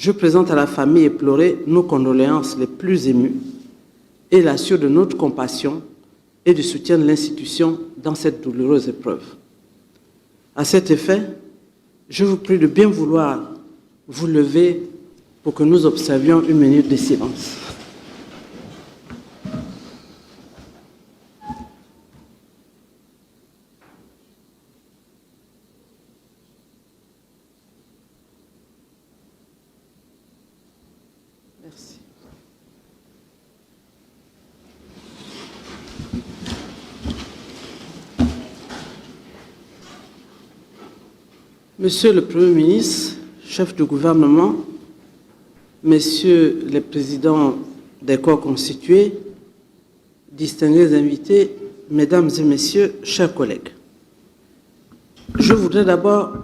je présente à la famille éplorée nos condoléances les plus émues et l'assure de notre compassion et du soutien de l'institution dans cette douloureuse épreuve. À cet effet, je vous prie de bien vouloir vous lever pour que nous observions une minute de silence. Merci. Monsieur le Premier ministre, chef du gouvernement, messieurs les présidents des corps constitués, distingués invités, mesdames et messieurs, chers collègues, je voudrais d'abord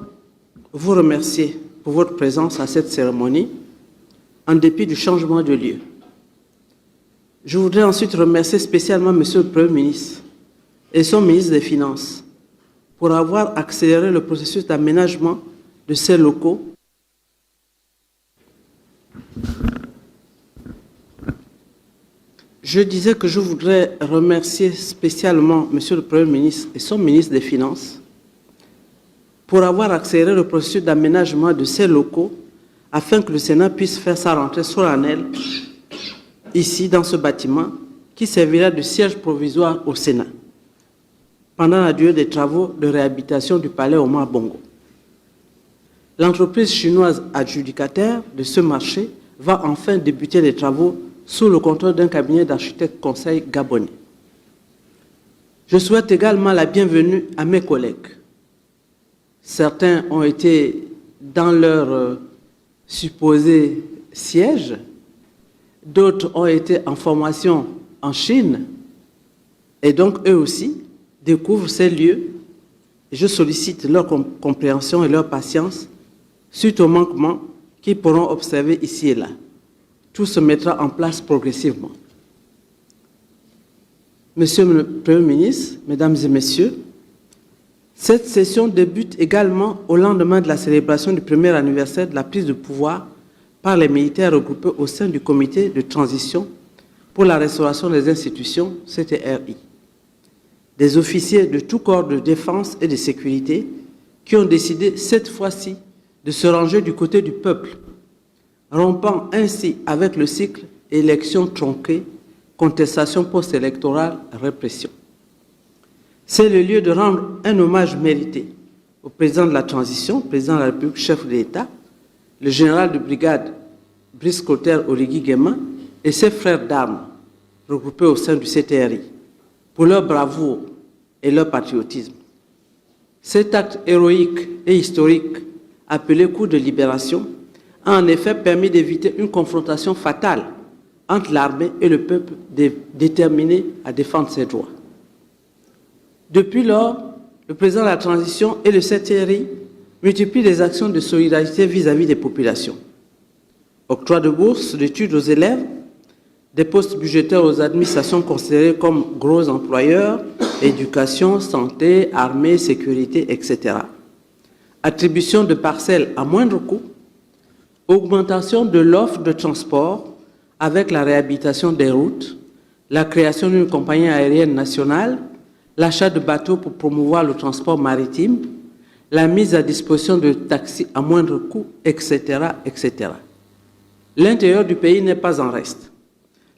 vous remercier pour votre présence à cette cérémonie, en dépit du changement de lieu. Je voudrais ensuite remercier spécialement monsieur le Premier ministre et son ministre des Finances pour avoir accéléré le processus d'aménagement de ces locaux. Je disais que je voudrais remercier spécialement monsieur le Premier ministre et son ministre des Finances pour avoir accéléré le processus d'aménagement de ces locaux afin que le Sénat puisse faire sa rentrée solennelle ici dans ce bâtiment qui servira de siège provisoire au Sénat pendant la durée des travaux de réhabilitation du palais Omar Bongo. L'entreprise chinoise adjudicataire de ce marché va enfin débuter les travaux sous le contrôle d'un cabinet d'architectes conseil gabonais. Je souhaite également la bienvenue à mes collègues. Certains ont été dans leur supposé siège, d'autres ont été en formation en Chine, et donc eux aussi découvrent ces lieux. Et je sollicite leur compréhension et leur patience suite aux manquements qu'ils pourront observer ici et là. Tout se mettra en place progressivement. Monsieur le Premier ministre, mesdames et messieurs, cette session débute également au lendemain de la célébration du premier anniversaire de la prise de pouvoir par les militaires regroupés au sein du comité de transition pour la restauration des institutions, CTRI. Des officiers de tout corps de défense et de sécurité qui ont décidé cette fois-ci de se ranger du côté du peuple, rompant ainsi avec le cycle élection tronquée, contestation post-électorale, répression. C'est le lieu de rendre un hommage mérité au président de la transition, président de la République, chef de l'État, le général de brigade Brice Clotaire Oligui Nguema et ses frères d'armes regroupés au sein du CTRI pour leur bravoure et leur patriotisme. Cet acte héroïque et historique, appelé coup de libération, a en effet permis d'éviter une confrontation fatale entre l'armée et le peuple déterminé à défendre ses droits. Depuis lors, le président de la transition et le CTRI multiplient les actions de solidarité vis-à-vis des populations. Octroi de bourses d'études aux élèves, des postes budgétaires aux administrations considérées comme gros employeurs, éducation, santé, armée, sécurité, etc. Attribution de parcelles à moindre coût, augmentation de l'offre de transport avec la réhabilitation des routes, la création d'une compagnie aérienne nationale, l'achat de bateaux pour promouvoir le transport maritime, la mise à disposition de taxis à moindre coût, etc., etc. L'intérieur du pays n'est pas en reste.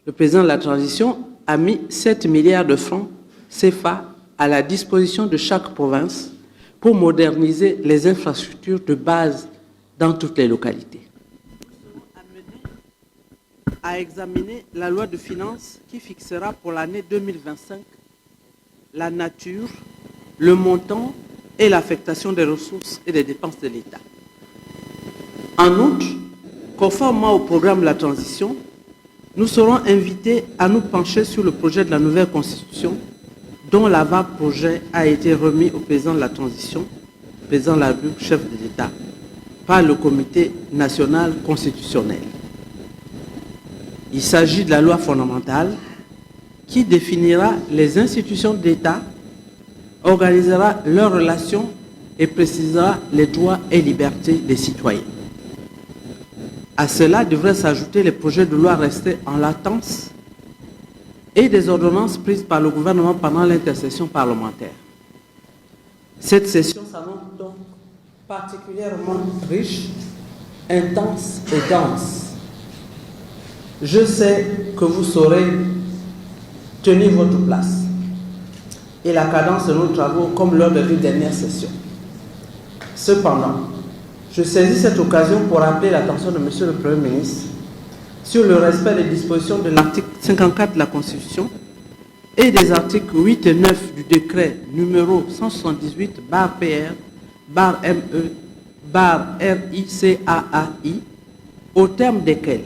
Le président de la transition a mis 7 milliards de francs CFA à la disposition de chaque province pour moderniser les infrastructures de base dans toutes les localités. Nous serons amenés à examiner la loi de finances qui fixera pour l'année 2025 la nature, le montant et l'affectation des ressources et des dépenses de l'État. En outre, conformément au programme de la transition, nous serons invités à nous pencher sur le projet de la nouvelle Constitution dont l'avant-projet a été remis au président de la transition, président de la République, chef de l'État, par le Comité national constitutionnel. Il s'agit de la loi fondamentale qui définira les institutions d'État, organisera leurs relations et précisera les droits et libertés des citoyens. À cela devraient s'ajouter les projets de loi restés en latence et des ordonnances prises par le gouvernement pendant l'intercession parlementaire. Cette session s'annonce donc particulièrement riche, intense et dense. Je sais que vous saurez tenir votre place et la cadence de nos travaux comme lors de la dernière session. Cependant, je saisis cette occasion pour rappeler l'attention de M. le Premier ministre sur le respect des dispositions de l'article 54 de la Constitution et des articles 8 et 9 du décret numéro 178-PRE-RICAAI, au terme desquels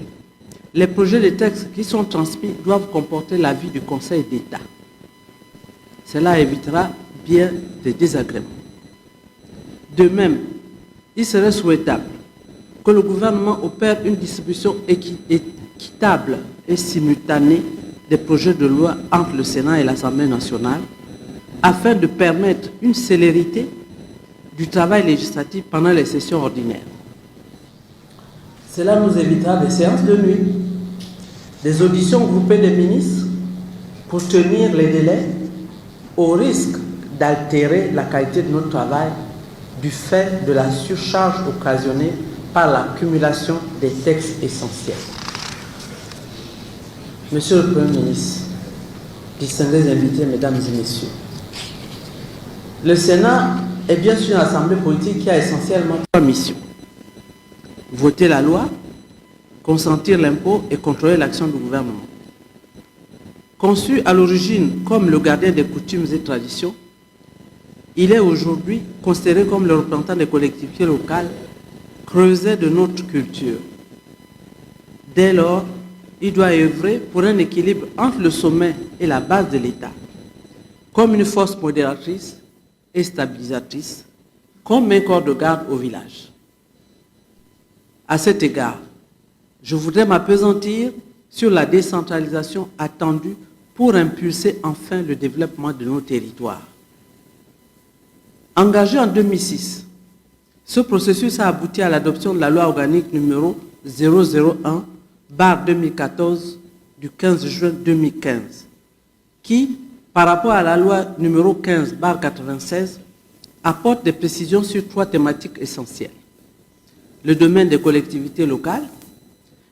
les projets de textes qui sont transmis doivent comporter l'avis du Conseil d'État. Cela évitera bien des désagréments. De même, il serait souhaitable que le gouvernement opère une distribution équitable et simultanée des projets de loi entre le Sénat et l'Assemblée nationale afin de permettre une célérité du travail législatif pendant les sessions ordinaires. Cela nous évitera des séances de nuit, des auditions groupées des ministres pour tenir les délais au risque d'altérer la qualité de notre travail du fait de la surcharge occasionnée par l'accumulation des textes essentiels. Monsieur le Premier ministre, distingués invités, mesdames et messieurs, le Sénat est bien sûr une assemblée politique qui a essentiellement trois missions: voter la loi, consentir l'impôt et contrôler l'action du gouvernement. Conçu à l'origine comme le gardien des coutumes et traditions, il est aujourd'hui considéré comme le représentant des collectivités locales, creuset de notre culture. Dès lors, il doit œuvrer pour un équilibre entre le sommet et la base de l'État, comme une force modératrice et stabilisatrice, comme un corps de garde au village. À cet égard, je voudrais m'appesantir sur la décentralisation attendue pour impulser enfin le développement de nos territoires. Engagé en 2006, ce processus a abouti à l'adoption de la loi organique numéro 001/2014 du 15 juin 2015, qui, par rapport à la loi numéro 15/96, apporte des précisions sur trois thématiques essentielles: le domaine des collectivités locales,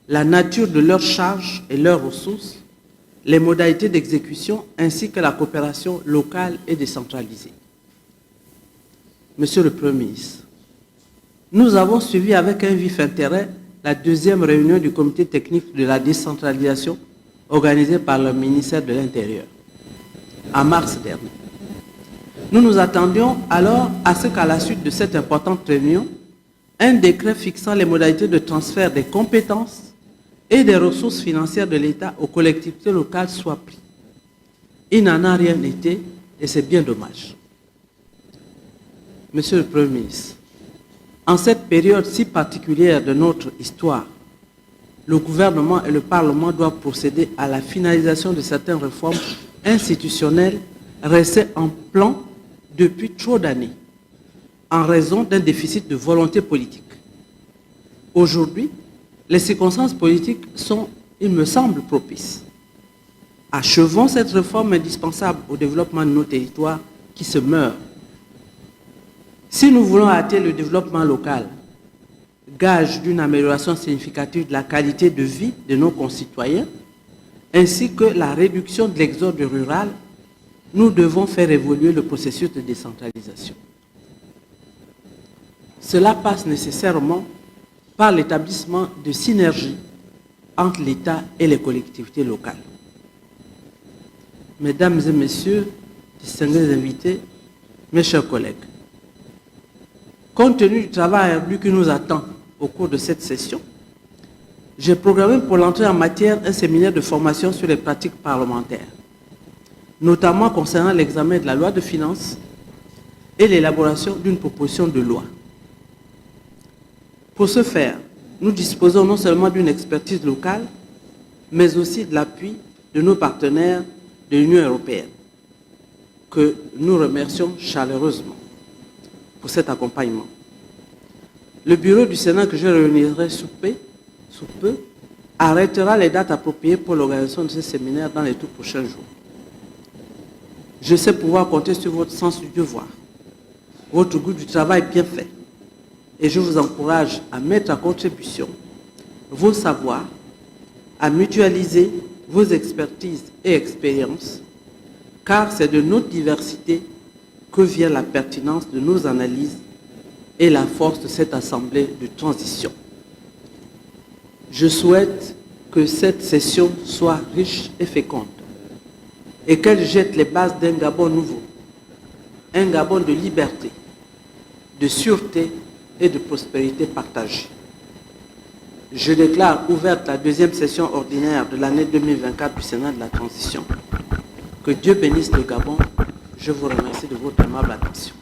la nature de leurs charges et leurs ressources, les modalités d'exécution ainsi que la coopération locale et décentralisée. Monsieur le Premier ministre, nous avons suivi avec un vif intérêt la deuxième réunion du comité technique de la décentralisation organisée par le ministère de l'Intérieur en mars dernier. Nous nous attendions alors à ce qu'à la suite de cette importante réunion, un décret fixant les modalités de transfert des compétences et des ressources financières de l'État aux collectivités locales soit pris. Il n'en a rien été et c'est bien dommage. Monsieur le Premier ministre, en cette période si particulière de notre histoire, le gouvernement et le Parlement doivent procéder à la finalisation de certaines réformes institutionnelles restées en plan depuis trop d'années, en raison d'un déficit de volonté politique. Aujourd'hui, les circonstances politiques sont, il me semble, propices. Achevons cette réforme indispensable au développement de nos territoires qui se meurent. Si nous voulons atteindre le développement local, gage d'une amélioration significative de la qualité de vie de nos concitoyens, ainsi que la réduction de l'exode rural, nous devons faire évoluer le processus de décentralisation. Cela passe nécessairement par l'établissement de synergies entre l'État et les collectivités locales. Mesdames et messieurs, distingués invités, mes chers collègues, compte tenu du travail ardu qui nous attend au cours de cette session, j'ai programmé pour l'entrée en matière un séminaire de formation sur les pratiques parlementaires, notamment concernant l'examen de la loi de finances et l'élaboration d'une proposition de loi. Pour ce faire, nous disposons non seulement d'une expertise locale, mais aussi de l'appui de nos partenaires de l'Union européenne, que nous remercions chaleureusement pour cet accompagnement. Le bureau du Sénat que je réunirai sous peu sous peu, arrêtera les dates appropriées pour l'organisation de ce séminaire dans les tout prochains jours. Je sais pouvoir compter sur votre sens du devoir, votre goût du travail bien fait, et je vous encourage à mettre à contribution vos savoirs, à mutualiser vos expertises et expériences, car c'est de notre diversité que vient la pertinence de nos analyses et la force de cette assemblée de transition. Je souhaite que cette session soit riche et féconde et qu'elle jette les bases d'un Gabon nouveau, un Gabon de liberté, de sûreté et de prospérité partagée. Je déclare ouverte la deuxième session ordinaire de l'année 2024 du Sénat de la Transition. Que Dieu bénisse le Gabon. Je vous remercie de votre aimable attention.